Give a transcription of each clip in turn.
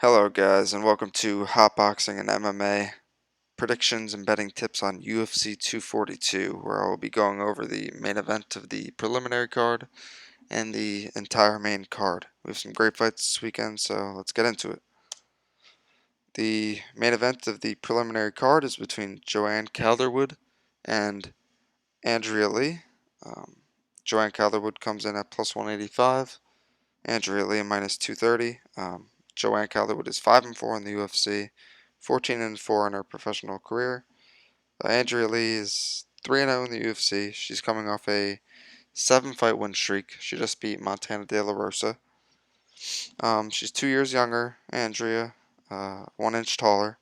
Hello guys and welcome to Hotboxing and MMA predictions and betting tips on UFC 242, where I will be going over the main event of the preliminary card and the entire main card. We have some great fights this weekend, so let's get into it. The main event of the preliminary card is between Joanne Calderwood and Andrea Lee. Joanne Calderwood comes in at plus 185, Andrea Lee minus 230. Joanne Calderwood is 5-4 in the UFC, 14-4 in her professional career. Andrea Lee is 3-0 in the UFC. She's coming off a 7-fight win streak. She just beat Montana De La Rosa. She's 2 years younger, Andrea, 1 inch taller.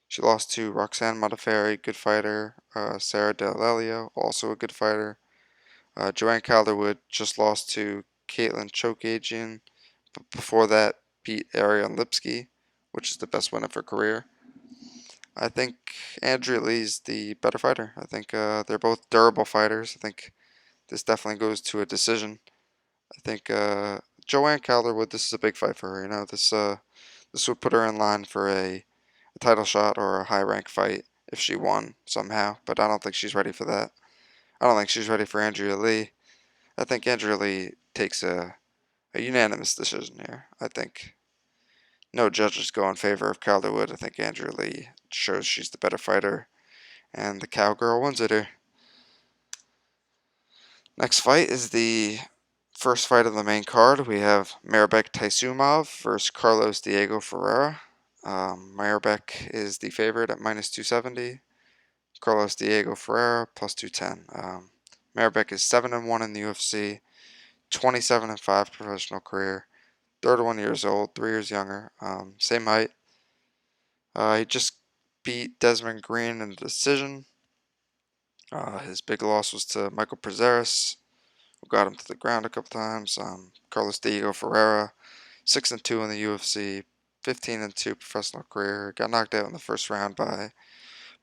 She lost to Roxanne Modafferi, good fighter. Sarah D'Alelio, also a good fighter. Joanne Calderwood just lost to Caitlin Chokagian. But before that, beat Ariane Lipsky, which is the best win of her career. I think Andrea Lee's the better fighter. I think they're both durable fighters. I think this definitely goes to a decision. I think Joanne Calderwood, this is a big fight for her. This would put her in line for a title shot or a high rank fight if she won somehow. But I don't think she's ready for that. I don't think she's ready for Andrea Lee. I think Andrea Lee takes a unanimous decision here. I think no judges go in favor of Calderwood. I think Andrea Lee shows she's the better fighter, and the cowgirl wins it here. Next fight is the first fight of the main card. We have Mairbek Taisumov versus Carlos Diego Ferreira. Mairbek is the favorite at minus 270. Carlos Diego Ferreira plus 210. Mairbek is 7-1 in the UFC, 27-5 professional career. 31 years old, 3 years younger, same height. He just beat Desmond Green in a decision. His big loss was to Michael Prazeres, who got him to the ground a couple times. Carlos Diego Ferreira, 6-2 in the UFC, 15-2 professional career. Got knocked out in the first round by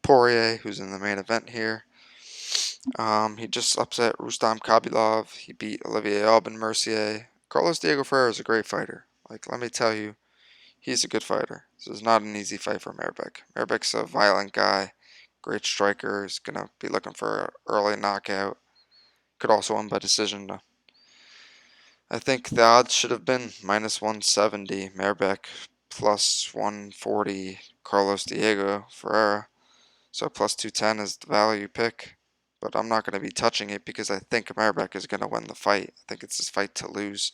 Poirier, who's in the main event here. He just upset Rustam Khabilov. He beat Olivier Aubin-Mercier. Carlos Diego Ferreira is a great fighter. Let me tell you, he's a good fighter. This is not an easy fight for Mairbek. Mairbek's a violent guy, great striker. He's going to be looking for an early knockout. Could also win by decision. I think the odds should have been minus 170 Mairbek, plus 140 Carlos Diego Ferreira. So plus 210 is the value pick. But I'm not going to be touching it because I think Mairbek is going to win the fight. I think it's his fight to lose.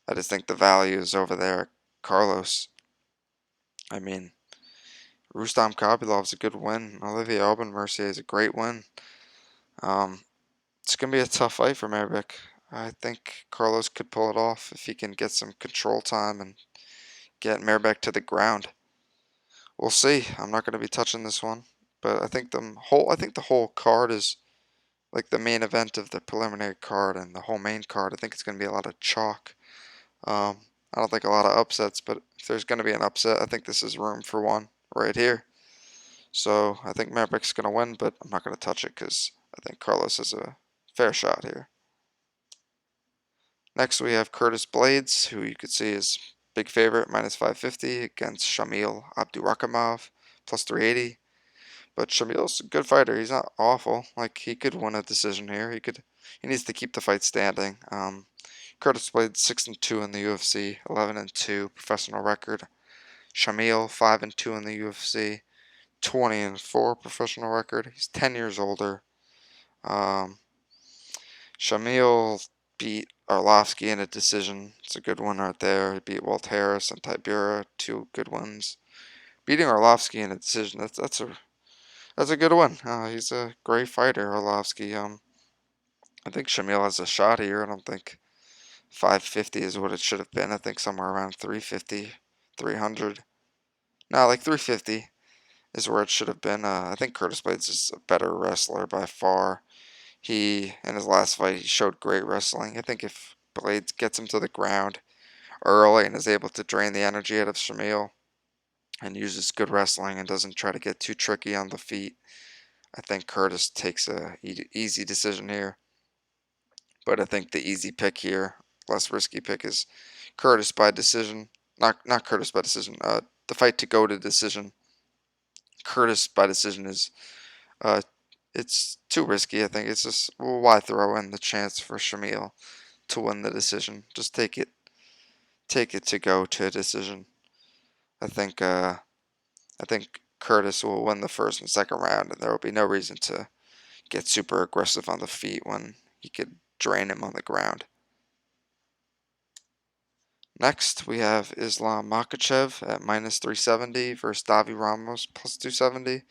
I just think the value is over there. Carlos. I mean, Rustam Khabilov is a good win. Olivier Aubin-Mercier is a great win. It's going to be a tough fight for Mairbek. I think Carlos could pull it off if he can get some control time and get Mairbek to the ground. We'll see. I'm not going to be touching this one, but I think the whole card is like the main event of the preliminary card and the whole main card. I think it's going to be a lot of chalk. I don't think a lot of upsets, but if there's going to be an upset, I think this is room for one right here. So I think Mairbek's going to win, but I'm not going to touch it because I think Carlos has a fair shot here. Next we have Curtis Blades, who you could see is big favorite, minus 550 against Shamil Abdurakhimov, plus 380. But Shamil's a good fighter. He's not awful. He could win a decision here. He needs to keep the fight standing. Curtis Blades 6-2 in the UFC, 11-2 professional record. Shamil 5-2 in the UFC, 20-4 professional record. He's 10 years older. Shamil beat Arlovsky in a decision. It's a good one right there. He beat Walt Harris and Tybura, 2 good ones. Beating Arlovsky in a decision, that's a good one. He's a great fighter, Arlovsky. I think Shamil has a shot here. I don't think 550 is what it should have been. I think somewhere around 350, 300. No, 350 is where it should have been. I think Curtis Blades is a better wrestler by far. In his last fight, he showed great wrestling. I think if Blades gets him to the ground early and is able to drain the energy out of Shamil and uses good wrestling and doesn't try to get too tricky on the feet, I think Curtis takes a easy decision here. But I think the easy pick here, less risky pick, is Curtis by decision. not Curtis by decision. The fight to go to decision. Curtis by decision is uh, it's too risky. I think it's just, well, why throw in the chance for Shamil to win the decision? Just take it to go to a decision. I think I think Curtis will win the first and second round, and there will be no reason to get super aggressive on the feet when he could drain him on the ground. Next, we have Islam Makhachev at minus 370 versus Davi Ramos plus 270.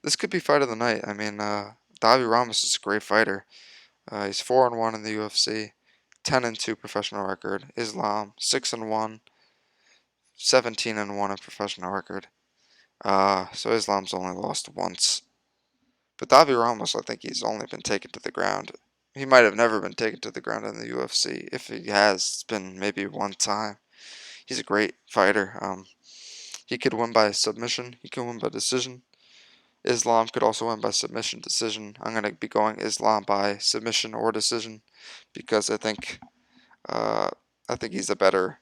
This could be fight of the night. I mean, Davi Ramos is a great fighter. He's 4-1 in the UFC, 10-2 professional record. Islam 6-1, 17-1 in professional record. So Islam's only lost once. But Davi Ramos, I think he's only been taken to the ground. He might have never been taken to the ground in the UFC. If he has, it's been maybe one time. He's a great fighter. He could win by submission. He can win by decision. Islam could also win by submission decision. I'm going to be going Islam by submission or decision because uh, I think he's a better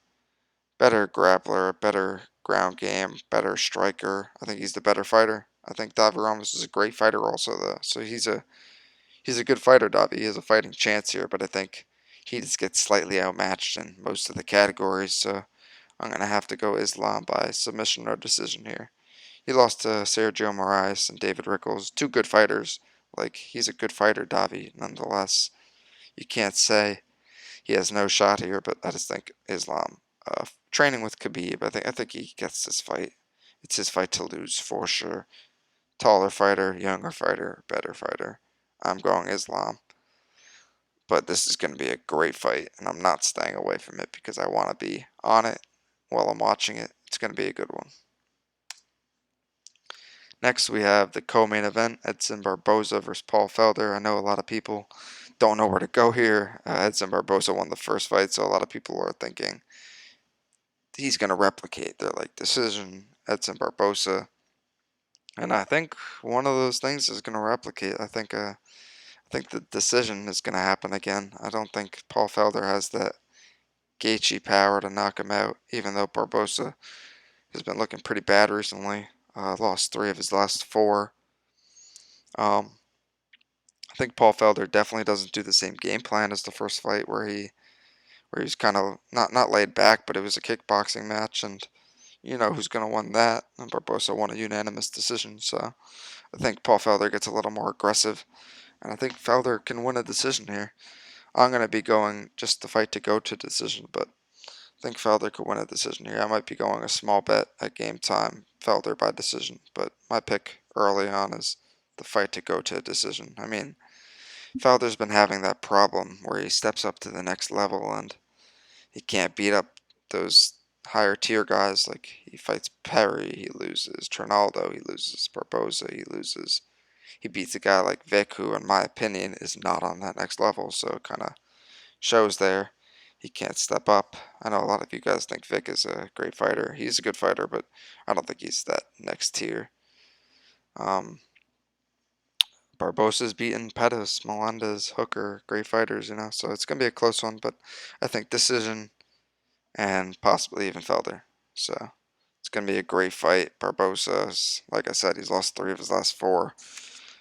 grappler, better ground game, better striker. I think he's the better fighter. I think Davi Ramos is a great fighter also though. So he's a good fighter, Davi. He has a fighting chance here, but I think he just gets slightly outmatched in most of the categories. So I'm going to have to go Islam by submission or decision here. He lost to Sergio Moraes and David Rickles, two good fighters. Like, he's a good fighter, Davi, nonetheless. You can't say he has no shot here, but I just think Islam, training with Khabib, I think he gets this fight. It's his fight to lose for sure. Taller fighter, younger fighter, better fighter. I'm going Islam. But this is going to be a great fight, and I'm not staying away from it because I want to be on it while I'm watching it. It's going to be a good one. Next, we have the co-main event, Edson Barboza versus Paul Felder. I know a lot of people don't know where to go here. Edson Barboza won the first fight, so a lot of people are thinking he's going to replicate. They're like, decision, Edson Barboza. And I think one of those things is going to replicate. I think the decision is going to happen again. I don't think Paul Felder has that Gaethje power to knock him out, even though Barboza has been looking pretty bad recently. Lost 3 of his last 4. Um, I think Paul Felder definitely doesn't do the same game plan as the first fight where he's kind of not laid back, but it was a kickboxing match, and you know who's going to win that. And Barboza won a unanimous decision, so I think Paul Felder gets a little more aggressive, and I think Felder can win a decision here. I'm going to be going just the fight to go to decision, but I think Felder could win a decision here. I might be going a small bet at game time, Felder by decision, but my pick early on is the fight to go to a decision. I mean, Felder's been having that problem where he steps up to the next level and he can't beat up those higher tier guys. Like, he fights Perry, he loses. Trinaldo, he loses. Barboza, he loses. He beats a guy like Vic, who, in my opinion, is not on that next level, so it kind of shows there. He can't step up. I know a lot of you guys think Vic is a great fighter. He's a good fighter, but I don't think he's that next tier. Um, Barbosa's beaten Pettis, Melendez, Hooker, great fighters, you know, so it's going to be a close one, but I think decision and possibly even Felder. So it's going to be a great fight. Barbosa's, like I said, he's lost 3 of his last 4.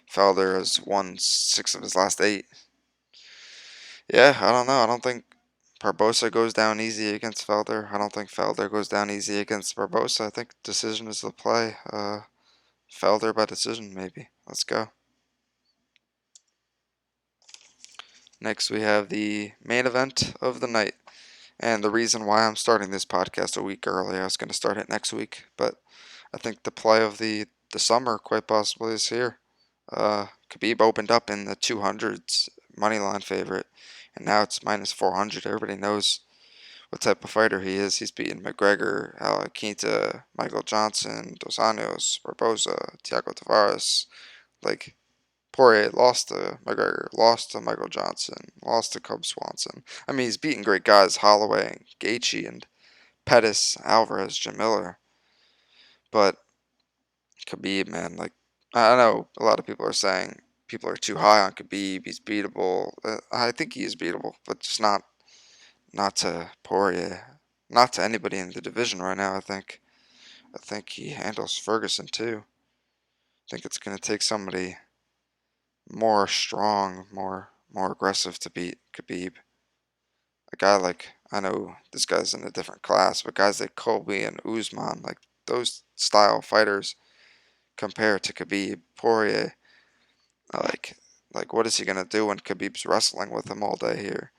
Felder has won 6 of his last 8. Yeah, I don't know. I don't think Barbosa goes down easy against Felder. I don't think Felder goes down easy against Barbosa. I think decision is the play. Felder by decision, maybe. Let's go. Next, we have the main event of the night. And the reason why I'm starting this podcast a week early, I was going to start it next week, but I think the play of the summer quite possibly is here. Khabib opened up in the 200s, moneyline favorite, and now it's minus 400. Everybody knows what type of fighter he is. He's beaten McGregor, Quinta, Michael Johnson, Dos Anjos, Barboza, Thiago Tavares. Like, Poirier lost to McGregor, lost to Michael Johnson, lost to Cub Swanson. I mean, he's beaten great guys, Holloway, Gaethje, and Pettis, Alvarez, Jim Miller. But Khabib, man, like, I know a lot of people are saying people are too high on Khabib. He's beatable. I think he is beatable, but just not to Poirier. not to anybody in the division right now. I think he handles Ferguson too. I think it's going to take somebody more strong, more aggressive to beat Khabib. A guy like, I know this guy's in a different class, but guys like Colby and Usman, like those style fighters compared to Khabib, Poirier, like what is he gonna do when Khabib's wrestling with him all day here?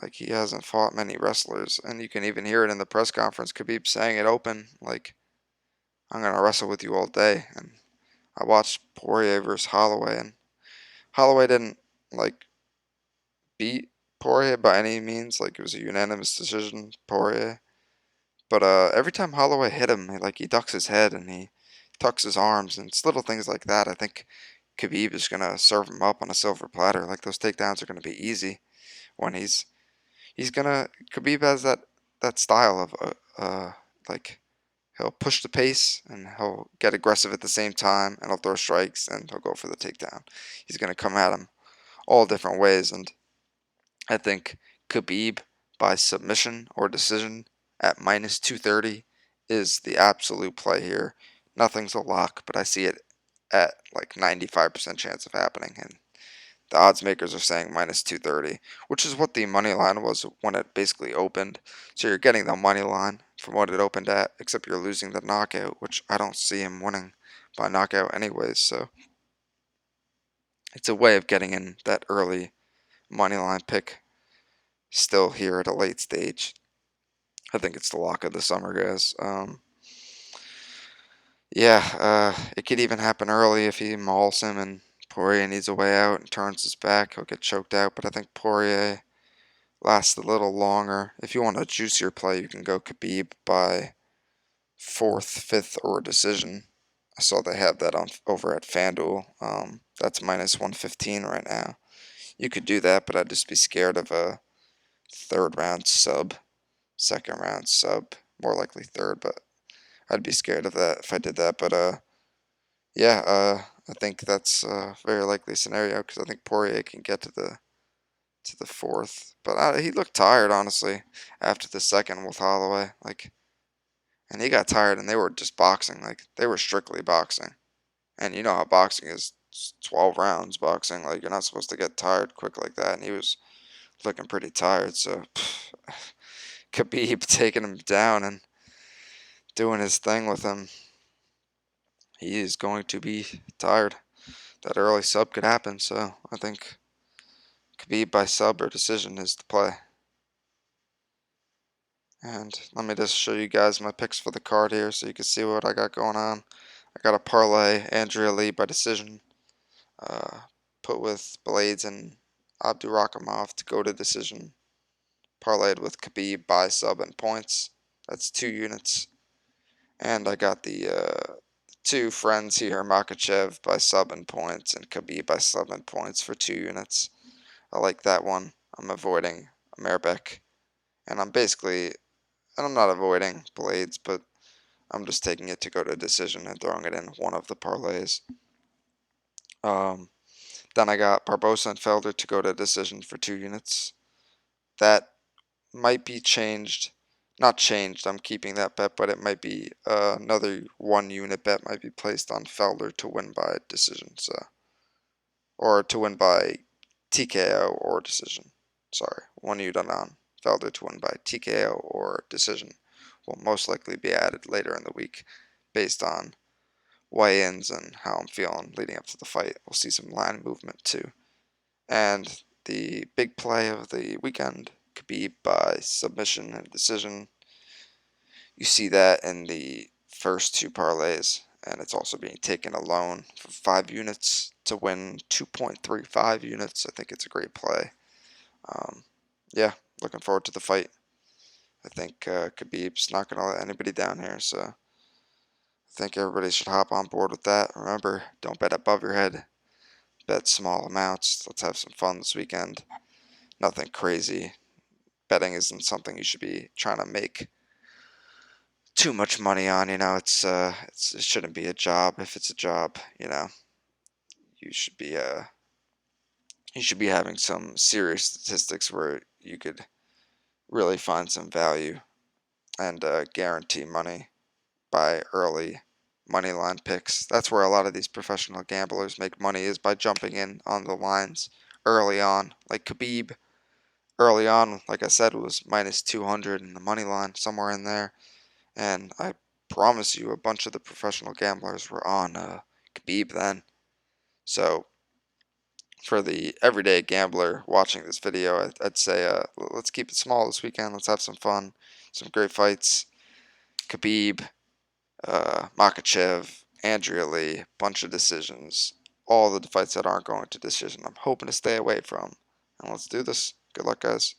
Like he hasn't fought many wrestlers, and you can even hear it in the press conference. Khabib saying it open, like I'm gonna wrestle with you all day. And I watched Poirier versus Holloway, and Holloway didn't like beat Poirier by any means. Like it was a unanimous decision, Poirier. But every time Holloway hit him, he ducks his head and he tucks his arms, and it's little things like that. I think Khabib is gonna serve him up on a silver platter. Like those takedowns are gonna be easy when he's gonna Khabib has that style of like he'll push the pace and he'll get aggressive at the same time, and he'll throw strikes and he'll go for the takedown. He's gonna come at him all different ways, and I think Khabib by submission or decision at minus 230 is the absolute play here. Nothing's a lock, but I see it at like 95% chance of happening, and the odds makers are saying minus 230, which is what the money line was when it basically opened. So you're getting the money line from what it opened at, except you're losing the knockout, which I don't see him winning by knockout anyways. So it's a way of getting in that early money line pick still here at a late stage. I think it's the lock of the summer, guys. It could even happen early if he mauls him and Poirier needs a way out and turns his back. He'll get choked out, but I think Poirier lasts a little longer. If you want a juicier play, you can go Khabib by fourth, fifth, or decision. I saw they have that on over at FanDuel. That's minus 115 right now. You could do that, but I'd just be scared of a third round sub, second round sub, more likely third, but I'd be scared of that if I did that. But I think that's a very likely scenario because I think Poirier can get to the fourth. But he looked tired, honestly, after the second with Holloway. And he got tired, and they were just boxing. Like they were strictly boxing. And you know how boxing is. It's 12 rounds boxing. Like you're not supposed to get tired quick like that. And he was looking pretty tired. So Khabib taking him down and doing his thing with him. He is going to be tired. That early sub could happen. So I think Khabib by sub or decision is the play. And let me just show you guys my picks for the card here so you can see what I got going on. I got a parlay, Andrea Lee by decision, uh, put with Blades and Abdurakhimov to go to decision, parlayed with Khabib by sub and points. That's 2 units. And I got the two friends here, Makachev by sub and points and Khabib by sub and points for 2 units. I like that one. I'm avoiding Merbek. And I'm not avoiding Blades, but I'm just taking it to go to decision and throwing it in one of the parlays. Um, then I got Barbosa and Felder to go to decision for 2 units. That might be changed. Not changed, I'm keeping that bet, but it might be another 1 unit bet might be placed on Felder to win by decision. Or to win by TKO or decision. Sorry, 1 unit on Felder to win by TKO or decision will most likely be added later in the week based on weigh-ins and how I'm feeling leading up to the fight. We'll see some line movement too. And the big play of the weekend could be by submission and decision. You see that in the first two parlays, and it's also being taken alone for 5 units to win 2.35 units. I think it's a great play. Um, yeah, looking forward to the fight. I think Khabib's not going to let anybody down here, so I think everybody should hop on board with that. Remember, don't bet above your head. Bet small amounts. Let's have some fun this weekend. Nothing crazy. Betting isn't something you should be trying to make too much money on. It shouldn't be a job. If it's a job, you should be having some serious statistics where you could really find some value. and guarantee money by early money line picks. That's where a lot of these professional gamblers make money, is by jumping in on the lines early on. Like Khabib, early on, like I said, was minus 200 in the money line, somewhere in there. And I promise you, a bunch of the professional gamblers were on Khabib then. So for the everyday gambler watching this video, I'd say let's keep it small this weekend. Let's have some fun, some great fights. Khabib, Makachev, Andrea Lee, bunch of decisions. All the fights that aren't going to decision, I'm hoping to stay away from. And let's do this. Good luck, guys.